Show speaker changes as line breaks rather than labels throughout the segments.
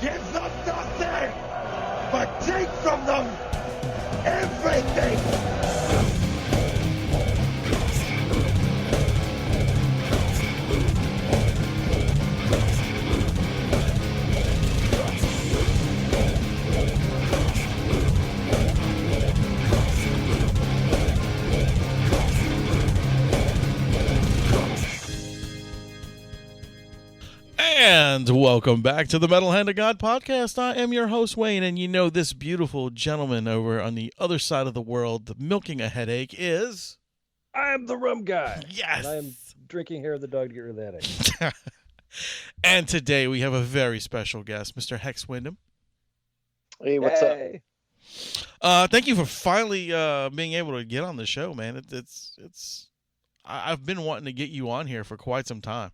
Give them nothing, but take from them everything.
And welcome back to the Metal Hand of God podcast. I am your host, Wayne, and you know this beautiful gentleman over on the other side of the world milking a headache is...
I am the Rum Guy.
Yes!
And I am drinking hair of the dog to get rid of that headache.
And today we have a very special guest, Mr. Hex Wyndham.
Hey, what's up?
Thank you for finally being able to get on the show, man. I've been wanting to get you on here for quite some time.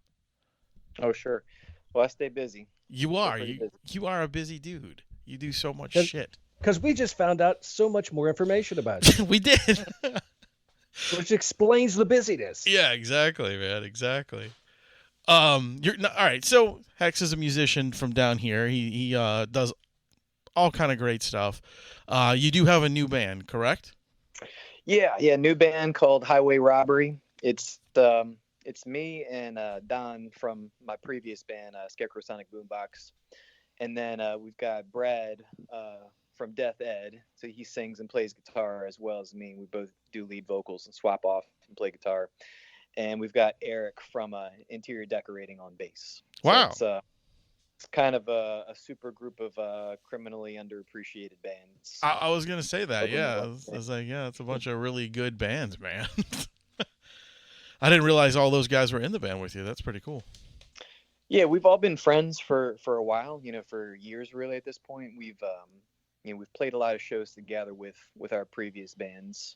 Oh, sure. Well, I stay busy.
You are. You are a busy dude. You do so much shit.
Because we just found out so much more information about you.
We did.
Which explains the busyness.
Yeah, exactly, man. Exactly. All right. So Hex is a musician from down here. He does all kind of great stuff. You do have a new band, correct?
Yeah. New band called Highwayrobbery. It's me and Don from my previous band, Scarecrow Sonic Boombox. And then we've got Brad from Death Ed. So he sings and plays guitar as well as me. We both do lead vocals and swap off and play guitar. And we've got Eric from Interior Decorating on bass. So
wow.
It's kind of a super group of criminally underappreciated bands.
I was going to say that, yeah. I was like, yeah, it's a bunch of really good bands, man. I didn't realize all those guys were in the band with you. That's pretty cool.
Yeah, we've all been friends for a while, for years really at this point. We've played a lot of shows together with our previous bands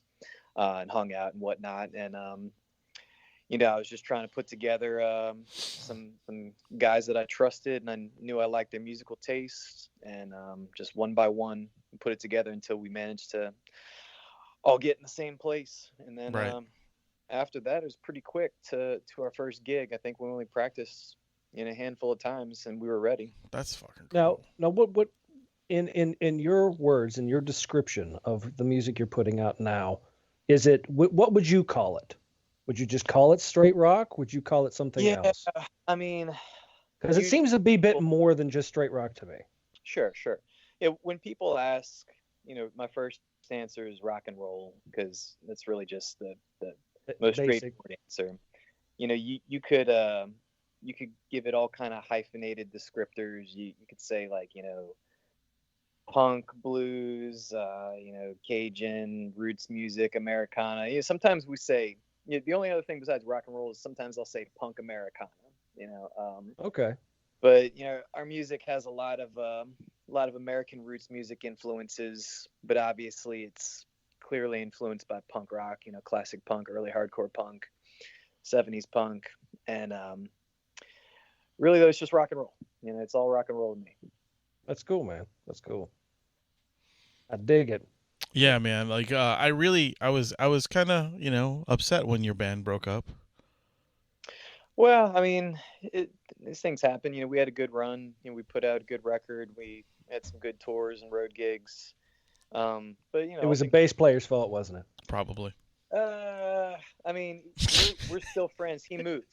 and hung out and whatnot. And, I was just trying to put together some guys that I trusted and I knew I liked their musical taste. And just one by one, put it together until we managed to all get in the same place. And then...
Right.
After that, it was pretty quick to our first gig. I think we only practiced a handful of times, and we were ready.
That's fucking cool.
Now, what in your words, in your description of the music you're putting out now, is it what would you call it? Would you just call it straight rock? Would you call it something else?
I mean,
because it seems to be a bit more than just straight rock to me.
Sure. Yeah, when people ask, my first answer is rock and roll because that's really just the most straightforward answer. You could give it all kind of hyphenated descriptors. You could say punk, blues, Cajun, roots music, Americana. Sometimes we say the only other thing besides rock and roll is sometimes I'll say punk Americana.
Okay.
But our music has a lot of American roots music influences, but obviously it's clearly influenced by punk rock, classic punk, early hardcore punk, 70s punk, and really though it's just rock and roll. It's all rock and roll to me.
That's cool, man. That's cool. I dig it.
Yeah, man. I was kind of upset when your band broke up.
Well, I mean, these things happen. We had a good run. We put out a good record. We had some good tours and road gigs. But
it was a bass player's fault, wasn't it?
Probably.
I mean, we're still friends. He moved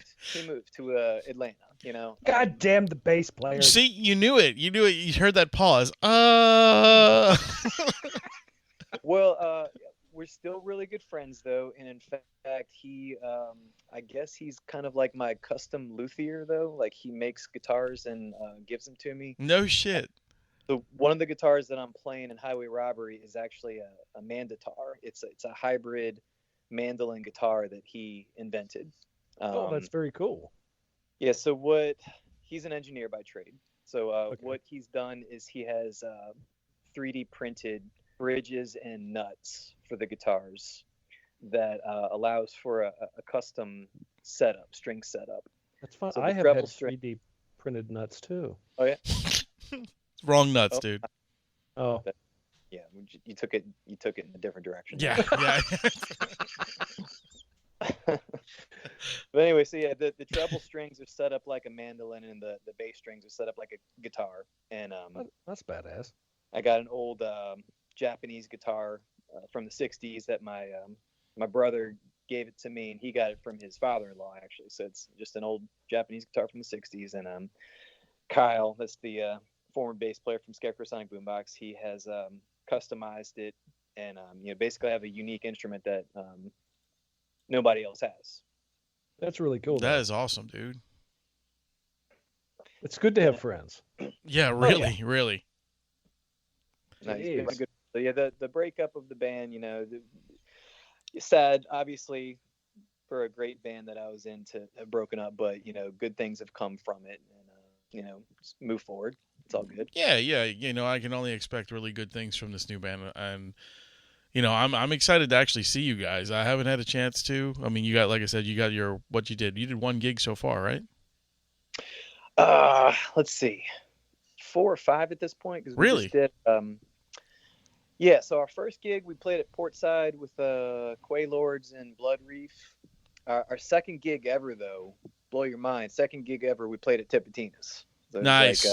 to Atlanta.
God damn the bass player.
See, you knew it. You heard that pause.
Well, we're still really good friends though, and in fact, he I guess he's kind of like my custom luthier though. Like he makes guitars and gives them to me.
No shit.
So one of the guitars that I'm playing in Highwayrobbery is actually a mandotar. It's a hybrid mandolin guitar that he invented.
That's very cool.
Yeah. So he's an engineer by trade. So what he's done is he has 3D printed bridges and nuts for the guitars that allows for a custom string setup.
That's fun.
So
I have had 3D printed nuts too.
Oh yeah.
Wrong nuts, dude.
Oh.
Yeah, you took it in a different direction.
Yeah.
But But anyway, so yeah, the treble strings are set up like a mandolin, and the bass strings are set up like a guitar. And
That's badass.
I got an old Japanese guitar from the '60s that my brother gave it to me, and he got it from his father-in-law actually. So it's just an old Japanese guitar from the '60s. And Kyle, that's the former bass player from Scarecrow Sonic Boombox, he has customized it, and basically I have a unique instrument that nobody else has.
That's really cool.
That is awesome, dude.
It's good to have friends.
Yeah, really, really.
Nice. Good. So yeah, the breakup of the band, sad, obviously, for a great band that I was in to have broken up, but good things have come from it, and just move forward. It's all good.
Yeah. I can only expect really good things from this new band, and I'm excited to actually see you guys. I haven't had a chance to. I mean, like I said, you got what you did. You did one gig so far, right?
Let's see, 4 or 5 at this point. Cause we
really?
Just did, yeah. So our first gig we played at Portside with Quay Lords and Blood Reef. Our second gig ever, though, blow your mind. Second gig ever, we played at Tipitina's. So
nice,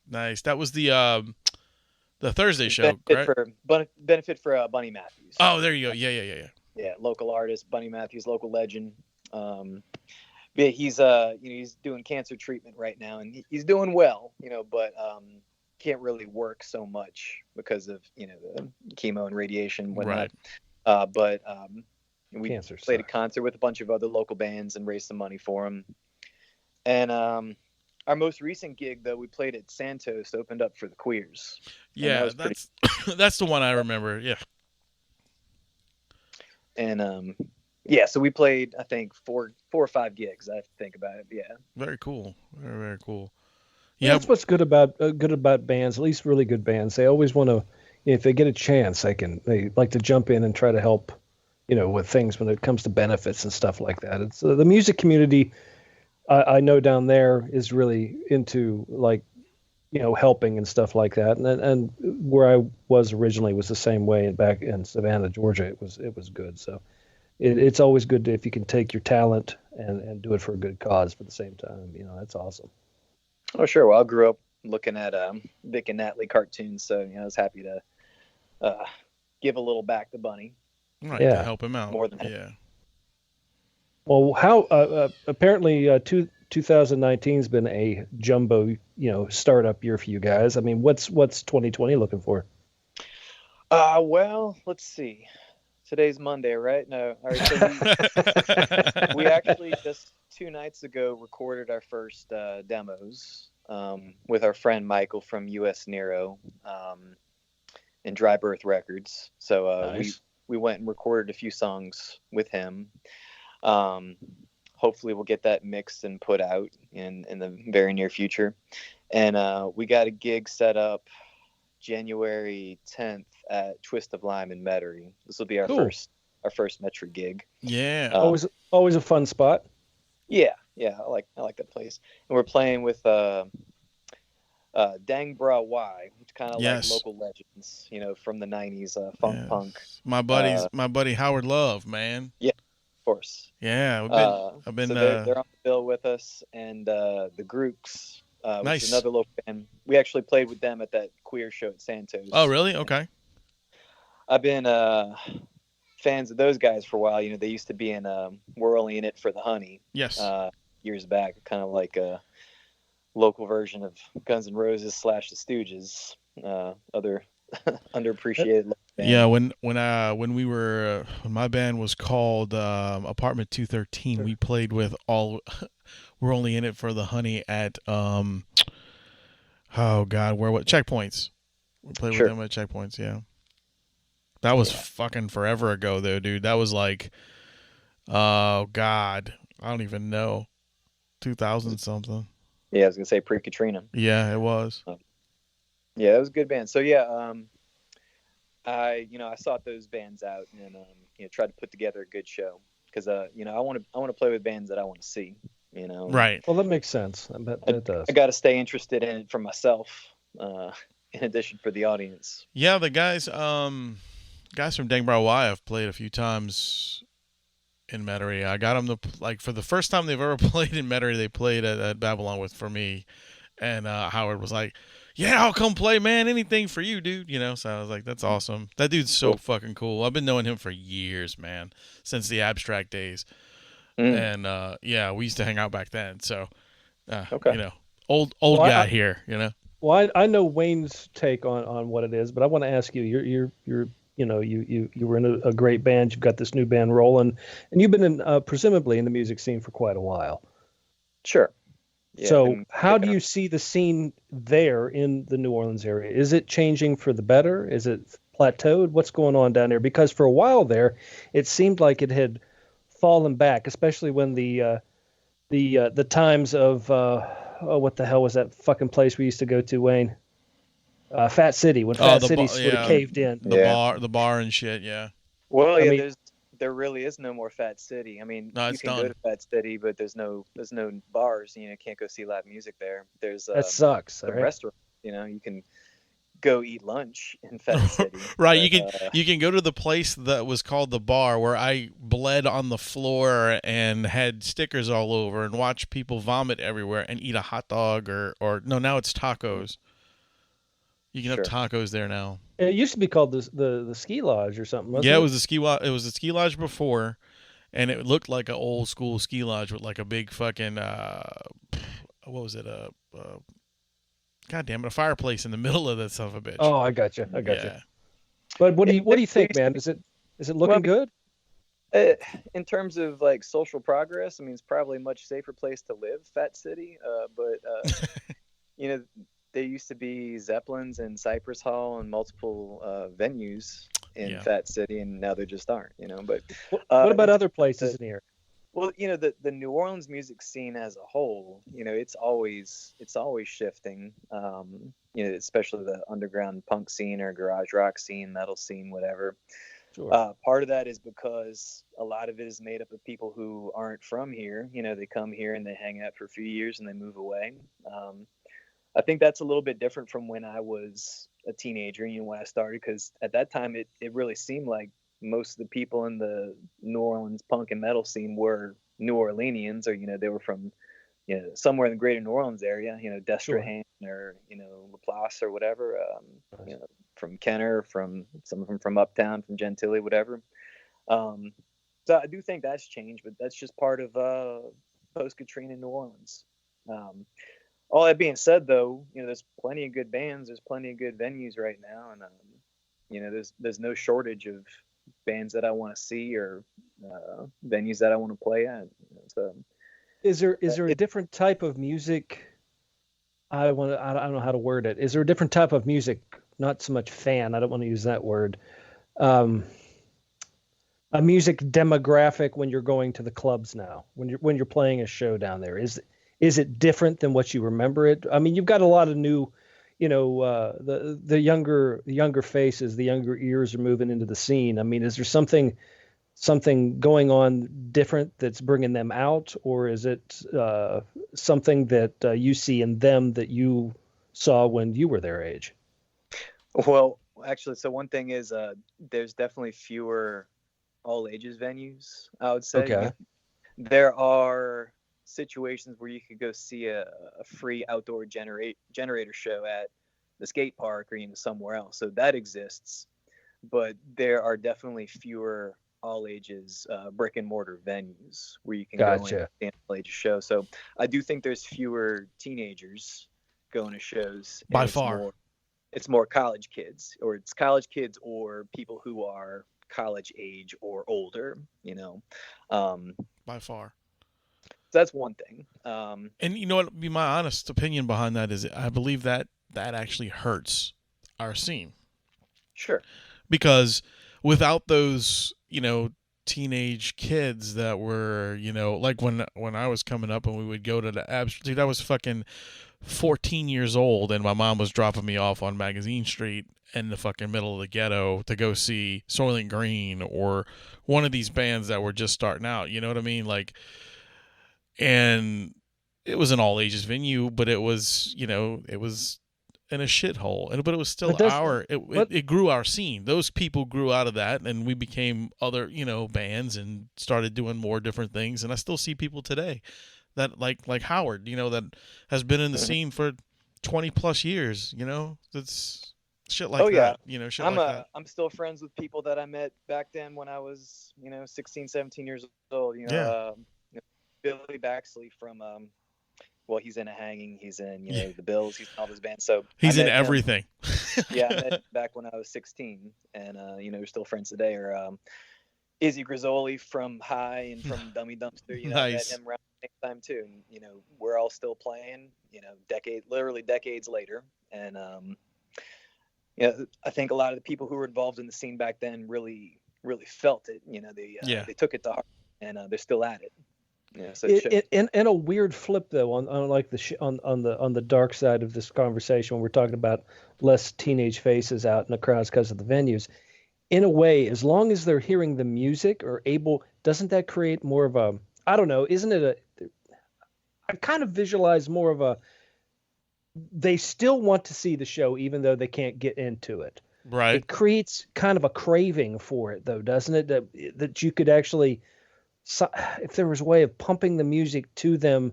nice. That was the Thursday show, right?
Benefit for Bunny Matthews.
Oh, there you go. Yeah.
Yeah, local artist, Bunny Matthews, local legend. Yeah, he's he's doing cancer treatment right now, and he's doing well, but can't really work so much because of the chemo and radiation and whatnot.
Right.
But we
Cancer
played
sucks.
a concert with a bunch of other local bands and raised some money for them. And our most recent gig, though, we played at Santos, opened up for the Queers.
Yeah, that's the one I remember. Yeah.
And yeah, so we played, I think, 4 or 5 gigs. I have to think about it. Yeah.
Very cool. Very, very cool.
Yeah, that's what's good about bands. At least really good bands. They always want to, if they get a chance, they like to jump in and try to help, with things when it comes to benefits and stuff like that. It's the music community. I know down there is really into helping and stuff like that. And where I was originally was the same way. And back in Savannah, Georgia, it was good. So it's always good if you can take your talent and do it for a good cause at the same time. That's awesome.
Oh, sure. Well, I grew up looking at Vic and Natalie cartoons, so I was happy to give a little back to Bunny.
Right, to help him out.
More than
Well, how apparently 2019's been a jumbo, startup year for you guys. I mean, what's 2020 looking for?
Well, let's see. Today's Monday, right? No. All right. So we actually just 2 nights ago recorded our first demos with our friend Michael from US Nero and Dry Birth Records. So
nice.
we went and recorded a few songs with him. Hopefully we'll get that mixed and put out in the very near future. And we got a gig set up January 10th at Twist of Lime in Metairie. This will be our first Metairie gig.
Yeah.
Always a fun spot.
Yeah, I like that place. And we're playing with Dang Bra Y, which kind of like local legends, from the 90s, funk punk.
My buddy Howard Love, man.
Yeah, of course.
Yeah, I've been.
So they're on the bill with us, and the Grooks, which
nice.
is another local band. We actually played with them at that queer show at Santos.
Oh, really? Okay.
I've been fans of those guys for a while. They used to be in We're Only in It for the Honey.
Yes.
Years back, kind of like a local version of Guns N' Roses / the Stooges. Other underappreciated. Band.
Yeah, when when my band was called Apartment 213, we played with We're Only in It for the Honey at oh God, what checkpoints? We played with them at checkpoints. Yeah. That was fucking forever ago, though, dude. That was like, oh God, I don't even know, 2000 something.
Yeah, I was gonna say pre-Katrina.
Yeah, it was.
Yeah, that was a good band. So yeah, I sought those bands out and tried to put together a good show because I want to play with bands that I want to see.
Right.
Well, that makes sense. I bet that does.
I got to stay interested in it for myself, in addition for the audience.
Yeah, the guys from Dang Bra Y I've played a few times in Metairie. I got them to, like, for the first time they've ever played in Metairie, they played at Babylon for me. And Howard was like, yeah, I'll come play, man. Anything for you, dude. You know, so I was like, that's awesome. That dude's so fucking cool. I've been knowing him for years, man, since the abstract days. And yeah, we used to hang out back then. So, you know, old guy here, you know.
Well, I know Wayne's take on what it is, but I want to ask you. You're you know, you were in a great band. You've got this new band rolling, and you've been in presumably in the music scene for quite a while.
Sure. Yeah,
so how do you see the scene there in the New Orleans area? Is it changing for the better? Is it plateaued? What's going on down there? Because for a while there, it seemed like it had fallen back, especially when the times of what the hell was that fucking place we used to go to, Wayne? Fat City, when Fat City sort of caved in.
The bar and shit, yeah.
Well, yeah, there really is no more Fat City. I mean, you can go to Fat City, but there's no bars. You know, can't go see live music there. There's
that sucks.
The restaurant. You know, you can go eat lunch in Fat City.
Right. But, you can go to the place that was called the bar, where I bled on the floor and had stickers all over and watched people vomit everywhere and eat a hot dog or no, now it's tacos. You can have tacos there now.
It used to be called the ski lodge or something. Wasn't
it
it
was the ski lodge. It was the ski lodge before, and it looked like an old school ski lodge with like a big fucking what was it? God damn it, a fireplace in the middle of that son of a bitch.
Oh, I got you. But what do you think, man? Is it looking good?
In terms of like social progress, I mean, it's probably a much safer place to live, Fat City. But you know, there used to be Zeppelins and Cypress Hall and multiple venues in Fat City, and now there just aren't. You know, but
what about other places in here?
Well, you know, the New Orleans music scene as a whole, you know, it's always shifting. You know, especially the underground punk scene or garage rock scene, metal scene, whatever. Sure. Part of that is because a lot of it is made up of people who aren't from here. You know, they come here and they hang out for a few years and they move away. I think that's a little bit different from when I was a teenager, you know, when I started, because at that time it really seemed like most of the people in the New Orleans punk and metal scene were New Orleanians, or, you know, they were from, you know, somewhere in the greater New Orleans area, you know, Destrehan or, you know, Laplace or whatever, you know, from Kenner, from some of them from Uptown, from Gentilly, whatever. So I do think that's changed, but that's just part of post-Katrina New Orleans. All that being said, though, you know, there's plenty of good bands, there's plenty of good venues right now, and you know, there's no shortage of bands that I want to see or venues that I want to play at. So,
is there a different type of music? I don't know how to word it. Is there a different type of music? Not so much fan. I don't want to use that word. A music demographic when you're going to the clubs now, when you're playing a show down there. Is it different than what you remember it? I mean, you've got a lot of new, you know, the younger faces, the younger ears are moving into the scene. I mean, is there something going on different that's bringing them out, or is it something that you see in them that you saw when you were their age?
Well, actually, so one thing is there's definitely fewer all ages venues, I would say.
Okay.
There are situations where you could go see a free outdoor generator show at the skate park or, you know, somewhere else. So that exists, but there are definitely fewer all ages brick and mortar venues where you can go and see an all ages show. So I do think there's fewer teenagers going to shows.
By far.
It's more college kids, or it's college kids or people who are college age or older, you know.
By far.
That's one thing.
And you know what? Be my honest opinion behind that is, I believe that actually hurts our scene.
Sure.
Because without those, you know, teenage kids that were, you know, like when I was coming up and we would go to the abs. Dude, I was fucking 14 years old, and my mom was dropping me off on Magazine Street in the fucking middle of the ghetto to go see Soylent Green or one of these bands that were just starting out. You know what I mean? Like. And it was an all ages venue, but it was, you know, it was in a shithole, but it was still
But
it grew our scene. Those people grew out of that, and we became other, bands and started doing more different things. And I still see people today that like Howard, that has been in the scene for 20 plus years. That's shit like that. Shit like that.
I'm still friends with people that I met back then when I was 16, 17 years old. Billy Baxley from he's in A Hanging, he's in the Bills, he's in all those bands. So
he's in everything.
I met him back when I was 16, and we're still friends today. Or Izzy Grizzoli from High and from Dummy Dumpster.
Nice.
I met him around the same time too, and we're all still playing. Literally decades later, and I think a lot of the people who were involved in the scene back then really felt it. They took it to heart, and they're still at it. Yeah, so
in a weird flip though, on like on the dark side of this conversation, when we're talking about less teenage faces out in the crowds because of the venues, in a way, as long as they're hearing the music or able, doesn't that create more of a, I don't know, isn't it I kind of visualize more of a, they still want to see the show even though they can't get into it.
Right.
It creates kind of a craving for it though, doesn't it? That you could actually, if there was a way of pumping the music to them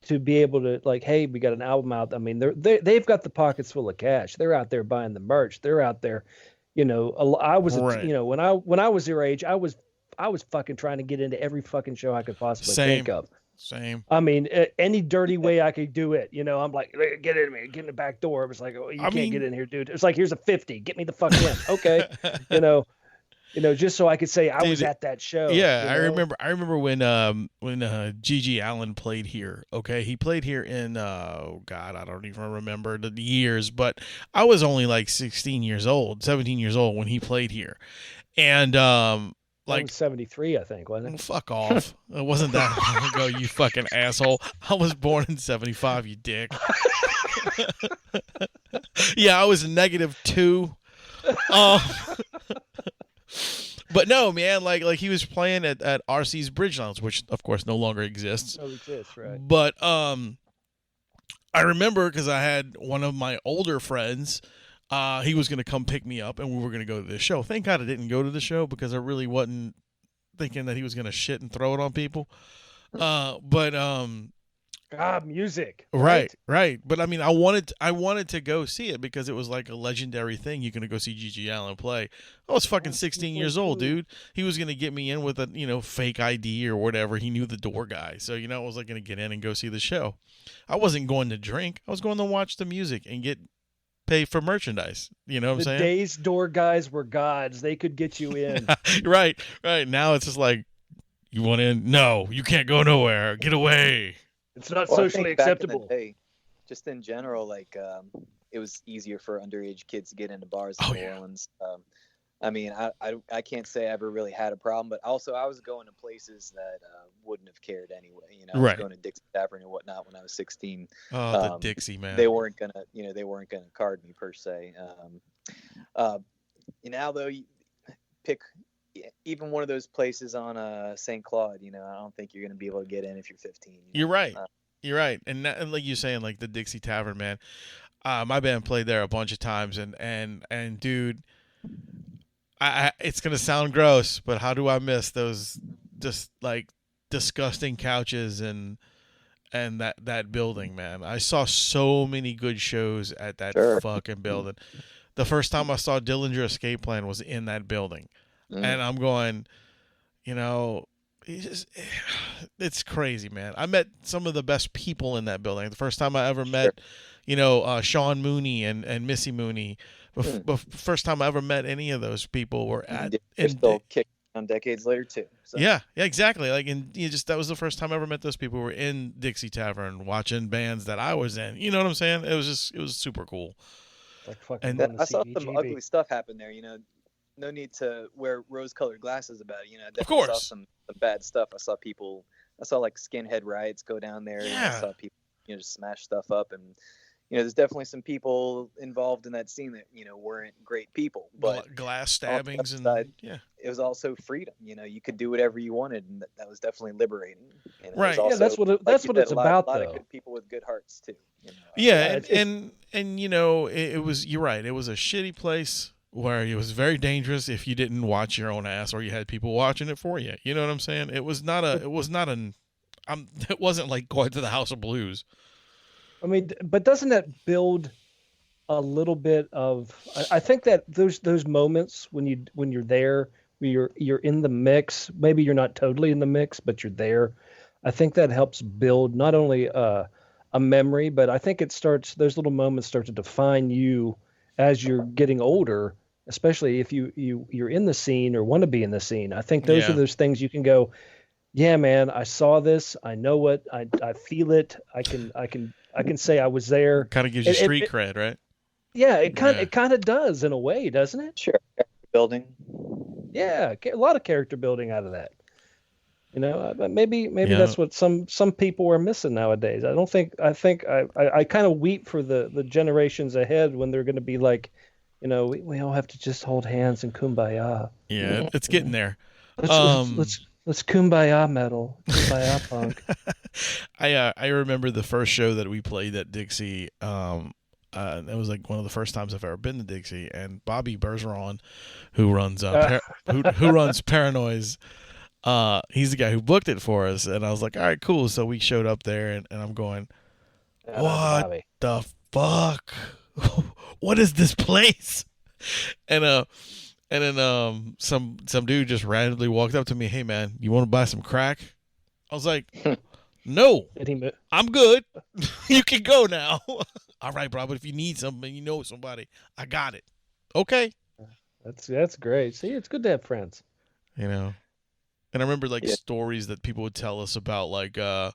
to be able to, like, hey, we got an album out. I mean, they've got the pockets full of cash. They're out there buying the merch. They're out there, I was,
right.
when I was their age, I was fucking trying to get into every fucking show I could possibly think of.
Same.
I mean, any dirty way I could do it. I'm like, get in me, get in the back door. It was like, oh, you can't get in here, dude. It's like, here's a 50. Get me the fuck in. Okay. Just so I could say I was at that show.
Yeah, I remember when Gigi Allen played here. Okay, he played here in God, I don't even remember the years, but I was only like 17 years old when he played here, and like
73, I think, wasn't it?
Fuck off! It wasn't that long ago, you fucking asshole. I was born in 75, you dick. Yeah, I was -2. But no, man, like he was playing at RC's Bridge Lounge, which of course no longer exists.
No exists, right?
But I remember because I had one of my older friends. He was going to come pick me up, and we were going to go to this show. Thank God I didn't go to the show because I really wasn't thinking that he was going to shit and throw it on people.
Music.
Right. But I mean, I wanted to go see it because it was like a legendary thing. You're going to go see Gigi Allen play. I was fucking 16 years old, dude. He was going to get me in with a, fake ID or whatever. He knew the door guy. So, I was like going to get in and go see the show. I wasn't going to drink. I was going to watch the music and pay for merchandise. You know what I'm saying?
The days door guys were gods. They could get you in.
Right. Now it's just like, you want in? No, you can't go nowhere. Get away.
It's not socially acceptable.
Day, just in general, like it was easier for underage kids to get into bars in New Orleans. I mean, I can't say I ever really had a problem, but also I was going to places that wouldn't have cared anyway. I was going to Dixie Tavern and whatnot when I was 16.
Oh, the Dixie, man.
They weren't gonna card me per se. Now though, you pick even one of those places on St. Claude. I don't think you're gonna be able to get in if you're 15.
You're right. You're right, and like you're saying, like the Dixie Tavern, man. My band played there a bunch of times, and dude. It's gonna sound gross, but how do I miss those just like disgusting couches and that building, man? I saw so many good shows at that fucking building. The first time I saw Dillinger Escape Plan was in that building, and I'm going, it's crazy, man. I met some of the best people in that building. The first time I ever met, Sean Mooney and Missy Mooney. First time I ever met any of those people were at.
They're still kicking on decades later too. So.
Yeah, exactly. Like, and that was the first time I ever met those people who were in Dixie Tavern watching bands that I was in. You know what I'm saying? It was super cool.
Like fucking.
And I saw some ugly stuff happen there. No need to wear rose-colored glasses about it. I definitely saw some bad stuff. I saw like skinhead riots go down there.
Yeah.
I saw people just smash stuff up and. there's definitely some people involved in that scene that weren't great people, but
glass stabbings and yeah,
it was also freedom. You could do whatever you wanted, and that was definitely liberating. And
right.
Also,
that's what it's about,
a lot
though.
of good people with good hearts too.
Yeah, and it was, you're right. It was a shitty place where it was very dangerous if you didn't watch your own ass or you had people watching it for you. You know what I'm saying? It wasn't like going to the House of Blues.
I mean, but doesn't that build a little bit of? I think that those moments when you're there, when you're in the mix. Maybe you're not totally in the mix, but you're there. I think that helps build not only a memory, but I think those little moments start to define you as you're getting older, especially if you're in the scene or want to be in the scene. I think those are those things you can go, yeah, man, I saw this. I know it. I feel it. I can say I was there.
Kind of gives you street cred, right?
Yeah, it kind of does in a way, doesn't it?
Sure. Building.
Yeah, a lot of character building out of that. Maybe that's what some people are missing nowadays. I think I kind of weep for the generations ahead when they're going to be like, we all have to just hold hands and kumbaya.
Yeah, it's getting there.
Let's kumbaya metal, kumbaya punk.
I remember the first show that we played at Dixie. It was like one of the first times I've ever been to Dixie, and Bobby Bergeron, who runs who runs Paranoise, he's the guy who booked it for us. And I was like, all right, cool. So we showed up there, and I'm going, what the fuck? What is this place? And then some dude just randomly walked up to me, hey man, you want to buy some crack? I was like, no, I'm good. You can go now. All right, bro, but if you need something, somebody, I got it. Okay.
That's great. See, it's good to have friends.
And I remember stories that people would tell us about, like I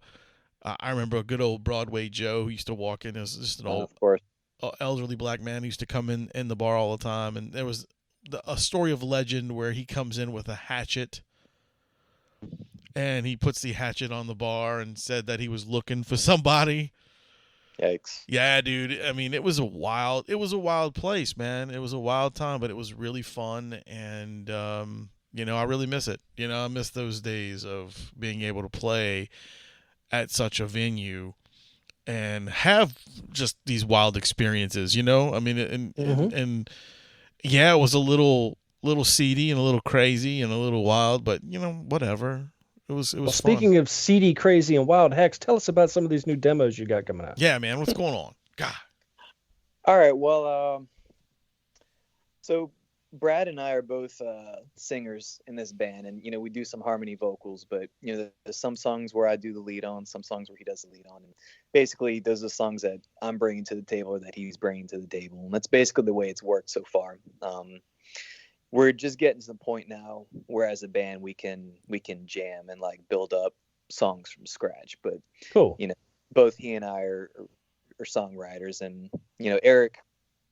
remember a good old Broadway Joe who used to walk in. It was just an old,
of course,
elderly black man who used to come in the bar all the time, and there was a story of legend where he comes in with a hatchet, and he puts the hatchet on the bar and said that he was looking for somebody.
Yikes.
Yeah, dude. I mean, it was a wild place, man. It was a wild time, but it was really fun, and I really miss it. I miss those days of being able to play at such a venue and have just these wild experiences. I mean, and yeah, it was a little seedy and a little crazy and a little wild, but whatever. It was fun.
Speaking of seedy, crazy, and wild, Hex, tell us about some of these new demos you got coming out.
Yeah, man, what's going on? God.
All right, well, so Brad and I are both singers in this band, and we do some harmony vocals, but there's some songs where I do the lead on, some songs where he does the lead on, and basically those are songs that I'm bringing to the table or that he's bringing to the table, and that's basically the way it's worked so far. We're just getting to the point now where as a band we can jam and like build up songs from scratch. But
cool.
Both he and I are songwriters, and Eric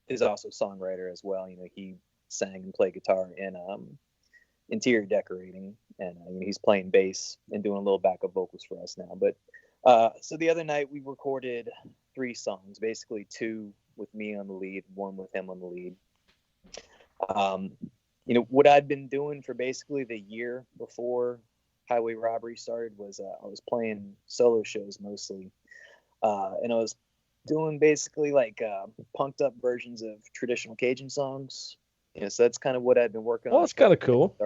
is also a songwriter as well. He sang and played guitar in interior decorating, and he's playing bass and doing a little backup vocals for us now. But so the other night we recorded 3 songs, basically 2 with me on the lead, 1 with him on the lead. What I'd been doing for basically the year before Highway Robbery started was I was playing solo shows mostly, and I was doing basically like punked up versions of traditional Cajun songs. So that's kind of what I'd been working on.
Oh, that's kind of cool.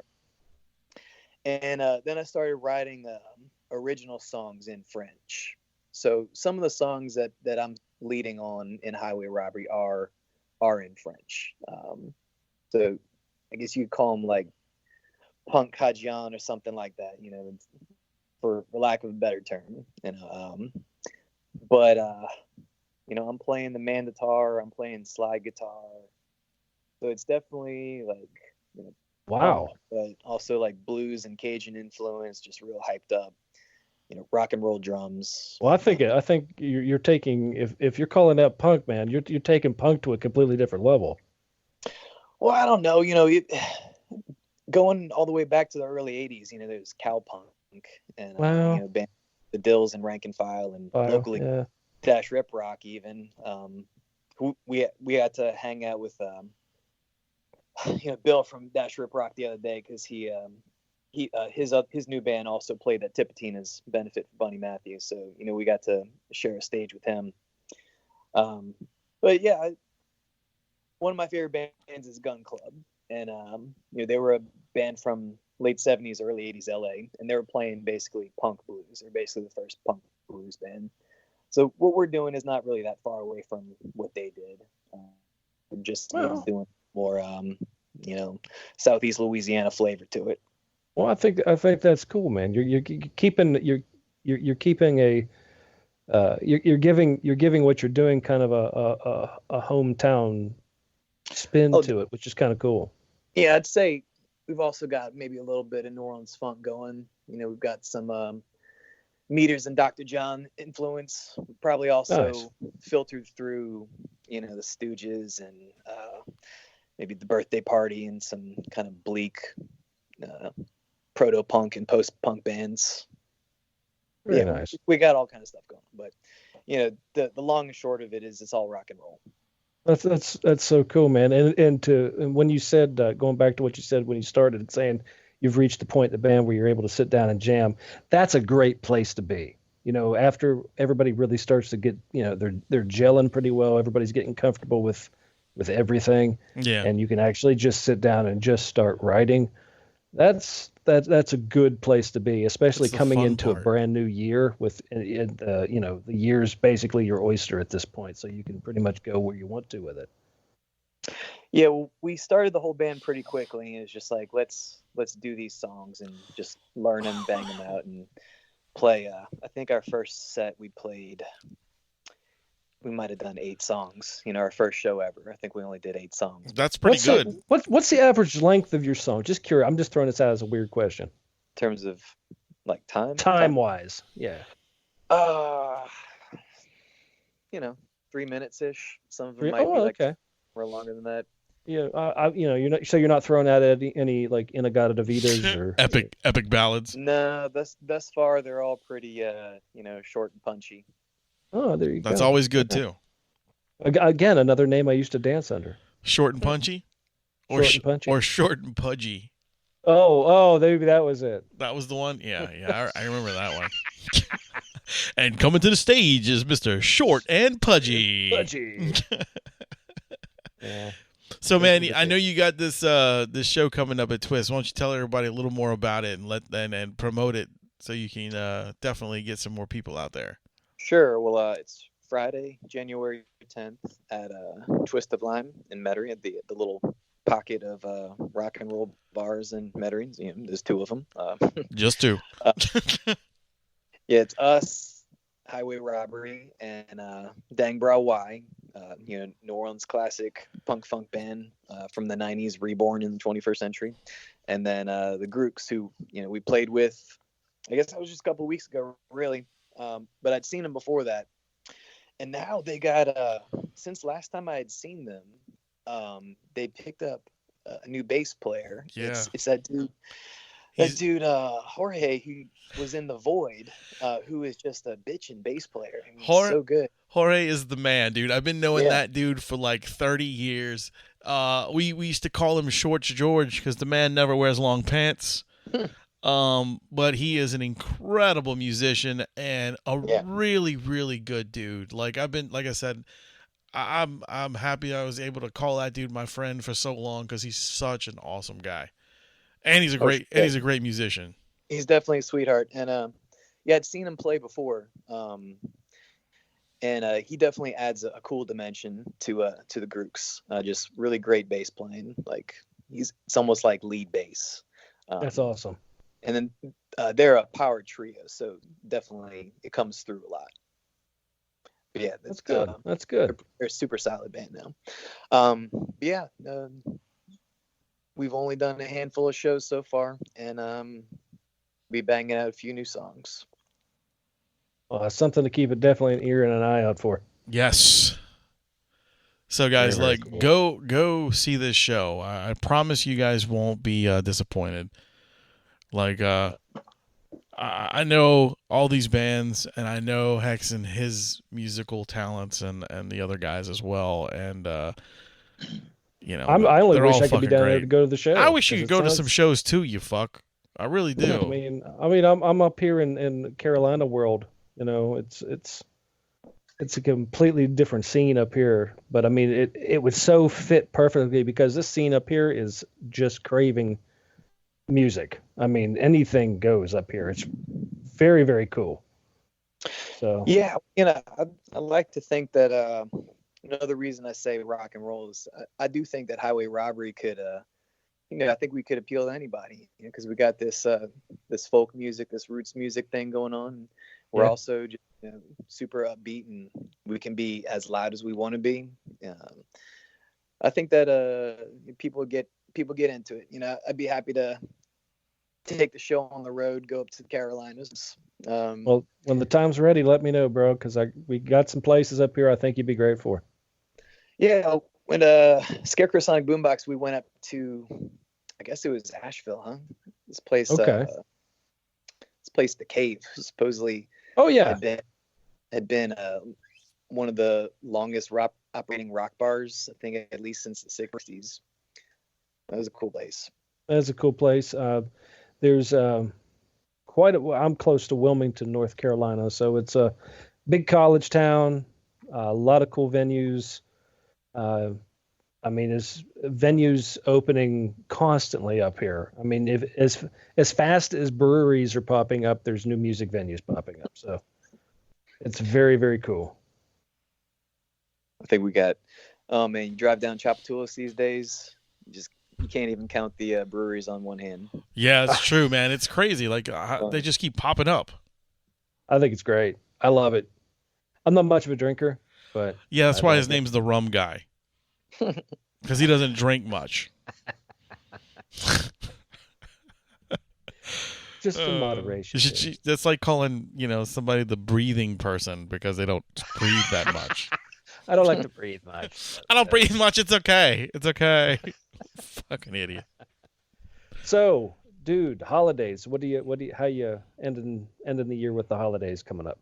And then I started writing original songs in French. So some of the songs that I'm leading on in Highway Robbery are in French. So I guess you'd call them like punk cajun or something like that, for lack of a better term. But I'm playing the mandotar, I'm playing slide guitar, so it's definitely like
wow,
but also like blues and Cajun influence, just real hyped up, rock and roll drums.
Well, I think you're taking, if you're calling that punk, man, you're taking punk to a completely different level.
Well, I don't know, going all the way back to the early 80s, there's cowpunk and
wow.
The Dills and Rank and File and locally Dash Rip Rock even. We had to hang out with Bill from Dash Rip Rock the other day because his new band also played at Tipitina's benefit for Bunny Matthews, so we got to share a stage with him. But yeah, one of my favorite bands is Gun Club, and they were a band from late '70s, early '80s LA, and they were playing basically punk blues. They're basically the first punk blues band. So what we're doing is not really that far away from what they did. We're just doing more, Southeast Louisiana flavor to it.
Well, I think that's cool, man. You're keeping a you're giving what you're doing kind of a hometown spin to it, which is kind of cool.
Yeah, I'd say we've also got maybe a little bit of New Orleans funk going. We've got some Meters and Dr. John influence. Probably also filtered through, the Stooges and maybe the Birthday Party and some kind of bleak proto-punk and post-punk bands.
Very nice.
We got all kind of stuff going, but the long and short of it is it's all rock and roll.
That's so cool, man. And when you said going back to what you said when you started saying you've reached the point in the band where you're able to sit down and jam, that's a great place to be. After everybody really starts to get, they're gelling pretty well. Everybody's getting comfortable with everything. Yeah. And you can actually just sit down and just start writing. That's a good place to be, especially coming into a brand new year with, the year's basically your oyster at this point. So you can pretty much go where you want to with it.
Yeah, well, we started the whole band pretty quickly. And it's just like, let's do these songs and just learn them, bang them out, and play. I think our first set we might have done 8 songs. Our first show ever. I think we only did 8 songs.
That's pretty good.
What's the average length of your song? Just curious. I'm just throwing this out as a weird question.
In terms of like time?
Time-wise, yeah.
3 minutes ish. Some of them might be like more longer than that.
Yeah, you're not throwing out any like Inagata Davidas or
epic ballads.
No, thus far they're all pretty short and punchy.
Oh, there you go.
That's always good too.
Again, another name I used to dance under.
Short and punchy, or short and pudgy.
Oh, maybe that was it.
That was the one. Yeah, I remember that one. And coming to the stage is Mr. Short and Pudgy.
Yeah.
So, man, I know you got this show coming up at Twist. Why don't you tell everybody a little more about it and promote it so you can definitely get some more people out there.
Sure. Well, it's Friday, January 10th at Twist of Lime in Metairie, at the little pocket of rock and roll bars in Metairie. There's 2 of them.
Just 2.
Yeah, it's us, Highway Robbery, and Dang Bra Y, New Orleans classic punk funk band from the 90s, reborn in the 21st century. And then the Grooks, who we played with, I guess that was just a couple of weeks ago, really. But I'd seen them before that. And now they got, since last time I had seen them, they picked up a new bass player.
Yeah.
It's that dude. That dude, Jorge, who was in The Void, who is just a bitchin' bass player. He's so good.
Jorge is the man, dude. I've been knowing that dude for like 30 years. We used to call him Shorts George because the man never wears long pants. But he is an incredible musician and a really, really good dude. Like I said, I'm happy I was able to call that dude my friend for so long because he's such an awesome guy. And he's a great musician.
He's definitely a sweetheart. And I'd seen him play before. And he definitely adds a cool dimension to the Grooks. Just really great bass playing. Like it's almost like lead bass.
That's awesome.
And then they're a power trio, so definitely it comes through a lot. But yeah,
that's good. That's good.
They're a super solid band now. We've only done a handful of shows so far, and be banging out a few new songs.
Well, that's something to keep definitely an ear and an eye out for.
Yes. So guys,
very cool.
go see this show. I promise you guys won't be disappointed. Like I know all these bands, and I know Hex and his musical talents, and the other guys as well, and you know,
I only
they're
wish
all
I could be
fucking
down there
great.
to go to the show.
I wish you
'cause
could
it
go to some
sounds-
shows too. You fuck. I really do.
I mean, I'm up here in Carolina world. You know, it's a completely different scene up here. But I mean, it would so fit perfectly because this scene up here is just craving music. I mean, anything goes up here. It's very, very cool. So
Yeah, you know, I like to think that another reason I say rock and roll is I do think that highway robbery could, you know, I think we could appeal to anybody, you know, because we got this this folk music, this roots music thing going on. We're
Yeah.
also just, you know, super upbeat, and we can be as loud as we want to be. I think that people get into it. You know, I'd be happy to take the show on the road, go up to the Carolinas.
well, when the time's ready, let me know, bro, because we got some places up here I think you'd be great for.
Yeah, when Scarecrow Sonic Boombox, we went up to, I guess it was Asheville, huh? This place,
Okay.
The Cave, supposedly
Oh yeah,
had been one of the longest operating rock bars, I think, at least since the '60s. That was a cool place.
that's a cool place. There's I'm close to Wilmington, North Carolina, so it's a big college town. A lot of cool venues. I mean, there's venues opening constantly up here. I mean, if as fast as breweries are popping up, there's new music venues popping up. So it's very, very cool.
I think we got, oh man, you drive down Chapatulas these days, you can't even count the breweries on one hand.
Yeah, it's true, man. It's crazy. Like they just keep popping up.
I think it's great. I love it. I'm not much of a drinker, but
Yeah, that's
I
why
like
his name's the Rum Guy. Because he doesn't drink much.
just in moderation.
That's like calling, somebody the breathing person because they don't breathe that much.
I don't like to breathe much.
I don't breathe much. It's okay. It's okay. Fucking idiot.
So, dude, holidays. How you ending the year with the holidays coming up?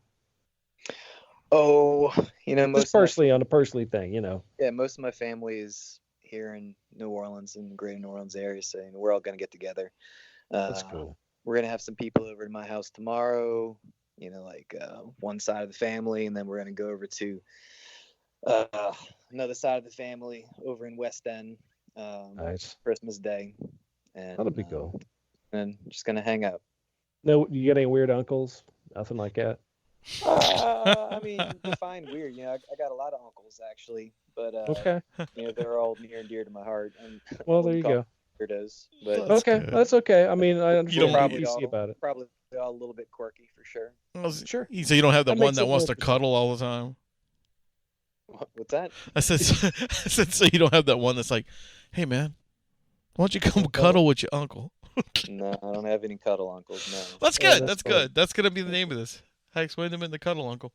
Oh,
Just personally on a personally thing,
Yeah, most of my family is here in New Orleans, in the greater New Orleans area, so we're all gonna get together.
That's cool.
We're gonna have some people over to my house tomorrow. One side of the family, and then we're gonna go over to another side of the family over in West End.
Nice.
Christmas Day, and
That'll be cool.
And just gonna hang out.
No, you got any weird uncles? Nothing like that.
I mean, define weird. I got a lot of uncles actually, but
Okay.
they're all near and dear to my heart. And
Well, there you go.
Weirdos, but
That's
okay,
good.
that's okay. I mean, I understand
don't
how
need-
you see about it.
Probably all a little bit quirky for sure.
Sure.
So you don't have that
That
one
makes
that
it
wants to
worth it.
cuddle all the time?
What's that?
I said, so you don't have that one that's like, hey, man, why don't you come cuddle with your uncle?
No, I don't have any cuddle uncles. No.
That's
Yeah,
good.
that's
That's
fine.
good. That's going to be the name of this. Hex Wyndham and the Cuddle Uncle.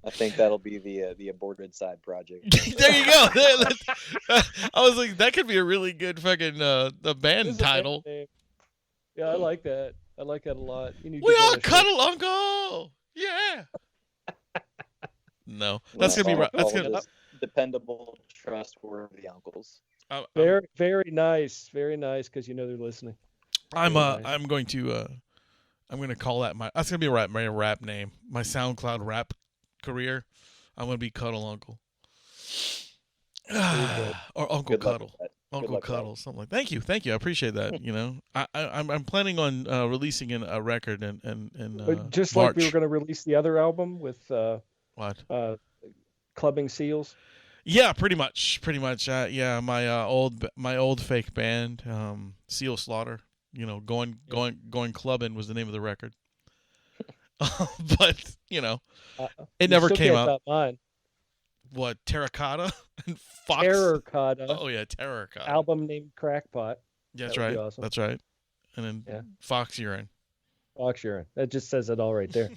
I think that'll be the aborted side project.
There you go. I was like, that could be a really good fucking the band
This is a
title.
band name. Yeah, I like that. I like that a lot. You need to
We
get
are
on a show.
Cuddle Uncle. Yeah. No, that's gonna be right. That's
All
gonna.
just dependable, trustworthy uncles.
Very, very nice. Very nice because they're listening.
I'm
Very nice.
I'm going to I'm gonna call that that's gonna be my rap name. My SoundCloud rap career. I'm gonna be Cuddle Uncle. Or Uncle
Good luck
Cuddle.
with that.
Uncle
luck with that.
Cuddle, something like. Thank you. I appreciate that. I'm planning on releasing a record in
But just
March.
like we were going to release the other album with
What?
Clubbing Seals.
Yeah, pretty much. Yeah, my old fake band, Seal Slaughter. Going clubbing was the name of the record. But it never
still
came
can't
out.
top mine.
What, Terracotta and Fox?
Terracotta.
Oh yeah, Terracotta.
Album named Crackpot.
That's
that would
right.
be awesome.
That's right. And then
Yeah.
Fox Urine.
Fox Urine. That just says it all right there.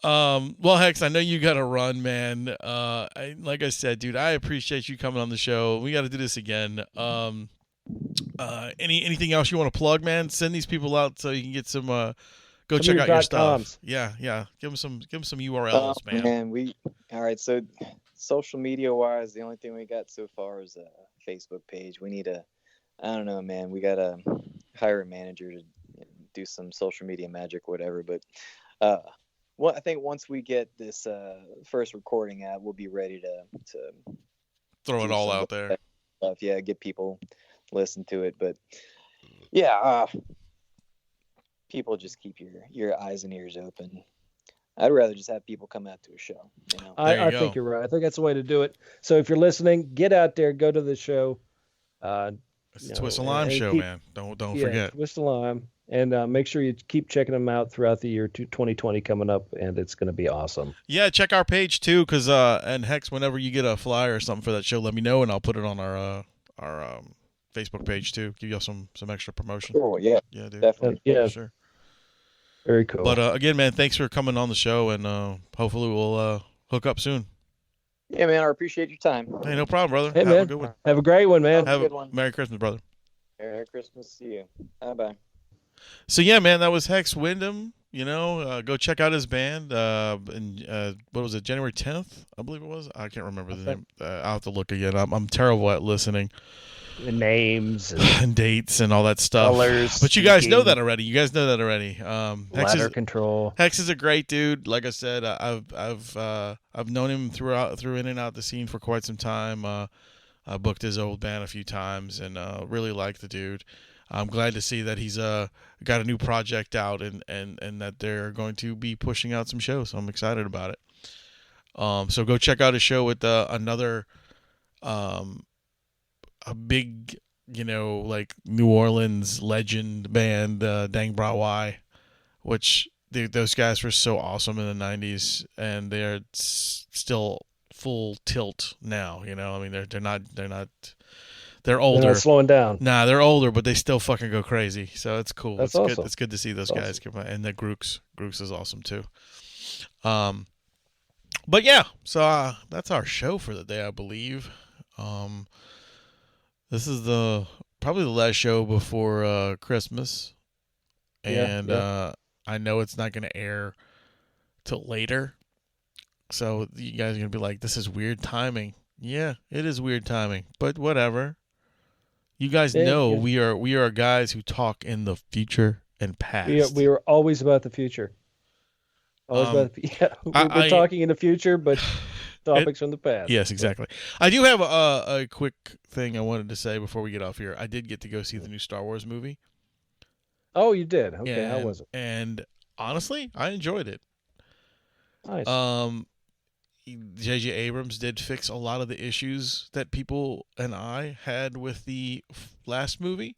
Well, Hex, I know you got to run, man. Like I said, dude, I appreciate you coming on the show. We got to do this again. Anything else you want to plug, man? Send these people out so you can get some. Go check out your stuff.
.coms.
Yeah. Give them some URLs, man.
All right. So, social media wise, the only thing we got so far is a Facebook page. We need I don't know, man. We got to hire a manager to do some social media magic, whatever. But, well, I think once we get this first recording out, we'll be ready to
throw it all out there.
Stuff. Yeah, get people listen to it. But yeah, people just keep your eyes and ears open. I'd rather just have people come out to a show. You know?
I think you're right. I think that's the way to do it. So if you're listening, get out there, go to the show.
It's a Twist and Lime show, man. Don't forget.
Twist and Lime. And make sure you keep checking them out throughout the year 2020 coming up, and it's going to be awesome.
Yeah, check our page too, because and Hex, whenever you get a flyer or something for that show, let me know, and I'll put it on our Facebook page too. Give you some extra promotion.
Cool, yeah,
dude,
definitely,
yeah,
sure.
Very cool.
But again, man, thanks for coming on the show, and hopefully we'll hook up soon.
Yeah, man, I appreciate your time.
Hey, no problem, brother.
Hey,
Have
man.
a good one.
Have a great one, man.
Have
a good one.
Merry Christmas, brother.
Merry Christmas to you. Bye.
So yeah, man, that was Hex Wyndham. You know, go check out his band. And what was it, January 10th? I believe it was. I can't remember the name. I'll have to look again. I'm terrible at listening.
The names
and dates and all that stuff.
Colors.
But you guys know that already.
Ladder control.
Hex is a great dude. Like I said, I've known him through in and out the scene for quite some time. I booked his old band a few times and really like the dude. I'm glad to see that he's got a new project out and that they're going to be pushing out some shows. So I'm excited about it. So go check out his show with another a big, like New Orleans legend band, Dang Bra Y, which those guys were so awesome in the 90s, and they're still full tilt now. I mean, they're not. They're older.
They're not slowing down.
Nah, they're older, but they still fucking go crazy. So it's cool.
That's
it's
awesome.
good. It's good to see those guys come out. And the Grooks is awesome too. But yeah, so that's our show for the day, I believe. This is probably the last show before Christmas, and I know it's not going to air till later. So you guys are going to be like, "This is weird timing." Yeah, it is weird timing, but whatever. You guys know we are guys who talk in the future and past.
We are always about the future. Always we're talking in the future, but topics from the past.
Yes, exactly. I do have a quick thing I wanted to say before we get off here. I did get to go see the new Star Wars movie.
Oh, you did? Okay, how was it?
And honestly, I enjoyed it.
Nice.
J.J. Abrams did fix a lot of the issues that people and I had with the last movie.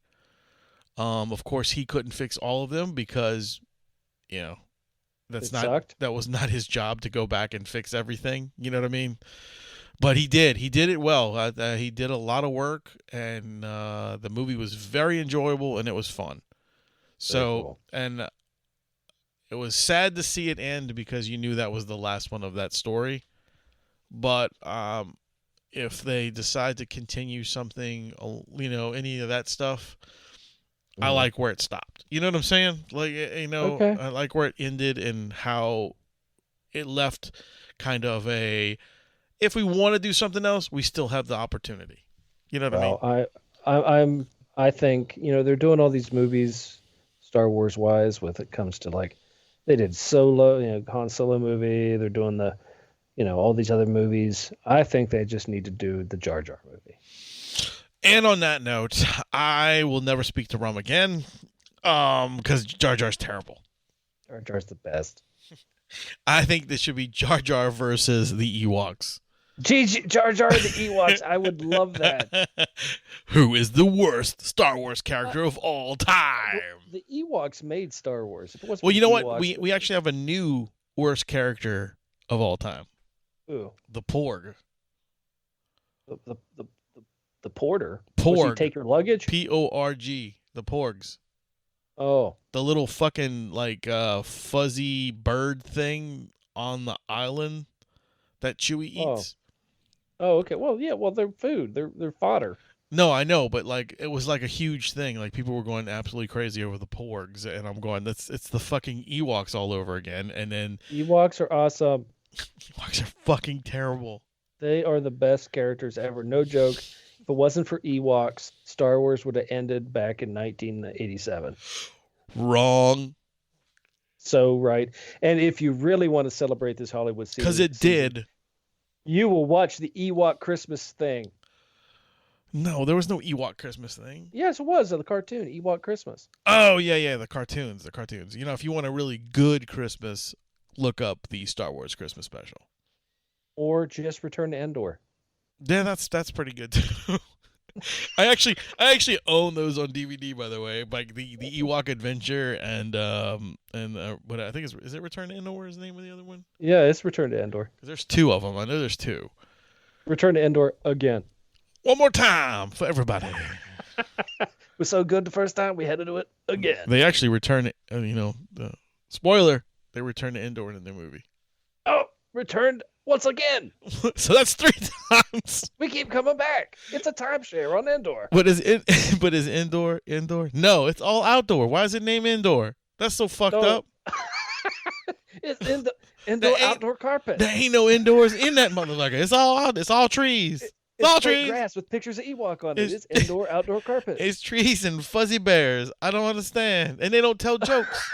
Of course, he couldn't fix all of them because, that was not his job to go back and fix everything. You know what I mean? But he did. He did it well. He did a lot of work, and the movie was very enjoyable, and it was fun. So, cool. And it was sad to see it end because you knew that was the last one of that story. But if they decide to continue something, any of that stuff, I like where it stopped. You know what I'm saying? Like,
okay.
I like where it ended and how it left kind of if we want to do something else, we still have the opportunity. You know what
I mean? I think, they're doing all these movies Star Wars wise with it comes to like, they did Solo, Han Solo movie. They're doing the, all these other movies. I think they just need to do the Jar Jar movie.
And on that note, I will never speak to Rum again, because Jar Jar's terrible.
Jar Jar's the best.
I think this should be Jar Jar versus the Ewoks.
Jar Jar the Ewoks. I would love that.
Who is the worst Star Wars character of all time?
The Ewoks made Star Wars.
Well, you know what? We actually have a new worst character of all time.
Who?
The Porg.
The porter.
Porg.
Does he take your luggage?
Porg. The Porgs.
Oh.
The little fucking fuzzy bird thing on the island that Chewie eats.
Oh, okay. Well, yeah. Well, they're food. They're fodder.
No, I know, but like it was like a huge thing. Like people were going absolutely crazy over the porgs, and I'm going, it's the fucking Ewoks all over again. And then
Ewoks are awesome.
Ewoks are fucking terrible.
They are the best characters ever. No joke. If it wasn't for Ewoks, Star Wars would have ended back in 1987.
Wrong.
So right. And if you really want to celebrate this Hollywood season,
Because it did.
You will watch the Ewok Christmas thing.
No, there was no Ewok Christmas thing.
Yes, it was. The cartoon, Ewok Christmas.
Oh, yeah, the cartoons. You know, if you want a really good Christmas, look up the Star Wars Christmas special.
Or just Return to Endor.
Yeah, that's pretty good too. I actually own those on DVD, by the way, like the Ewok Adventure and what I think is it Return to Endor is the name of the other one?
Yeah, it's Return to Endor.
'Cause there's two of them. I know there's two.
Return to Endor again.
One more time for everybody.
It was so good the first time we had to do it again.
They actually return it. Spoiler: they return to Endor in the movie.
Oh, returned once again.
So that's 3 times.
We keep coming back. It's a timeshare on Endor.
But is Endor indoor? No, it's all outdoor. Why is it named Indoor? That's so fucked up.
It's indoor outdoor carpet.
There ain't no indoors in that motherfucker. It's all out. It's all trees.
It's
all
straight
trees.
grass with pictures of Ewok on it. It's indoor outdoor carpet.
It's trees and fuzzy bears. I don't understand. And they don't tell jokes.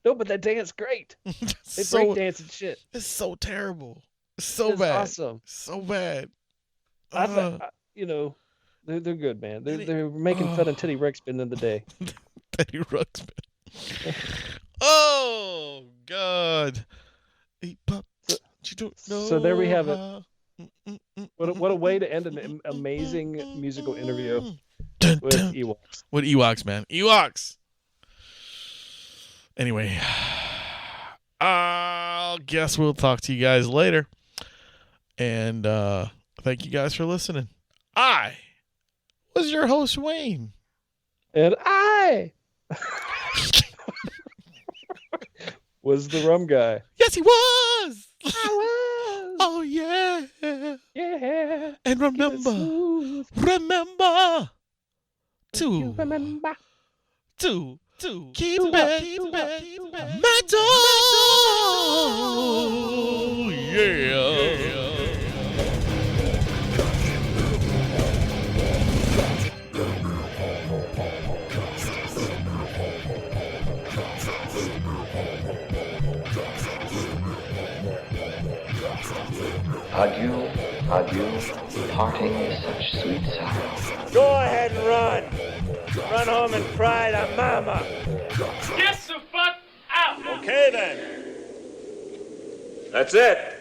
No, but they dance great. They break dance and shit.
It's so terrible. It's so
It's
bad.
awesome.
So bad.
They're good, man. They're making fun of Teddy Ruxpin in the day.
Teddy Ruxpin. Oh God. Eat pop. You don't know
So there we have it.
how.
What a way to end an amazing musical interview
Dun,
with
dun.
Ewoks.
With Ewoks, man. Ewoks. Anyway, I guess we'll talk to you guys later. And thank you guys for listening. I was your host, Wayne.
And I was the Rum Guy.
Yes, he was.
I was.
Oh, yeah.
Yeah.
And remember
Smooth.
to
Remember.
keep it metal. Yeah.
Adieu, adieu, parting is such sweet sorrow.
Go ahead and run. Run home and cry to mama.
Get the fuck out!
Okay then. That's it.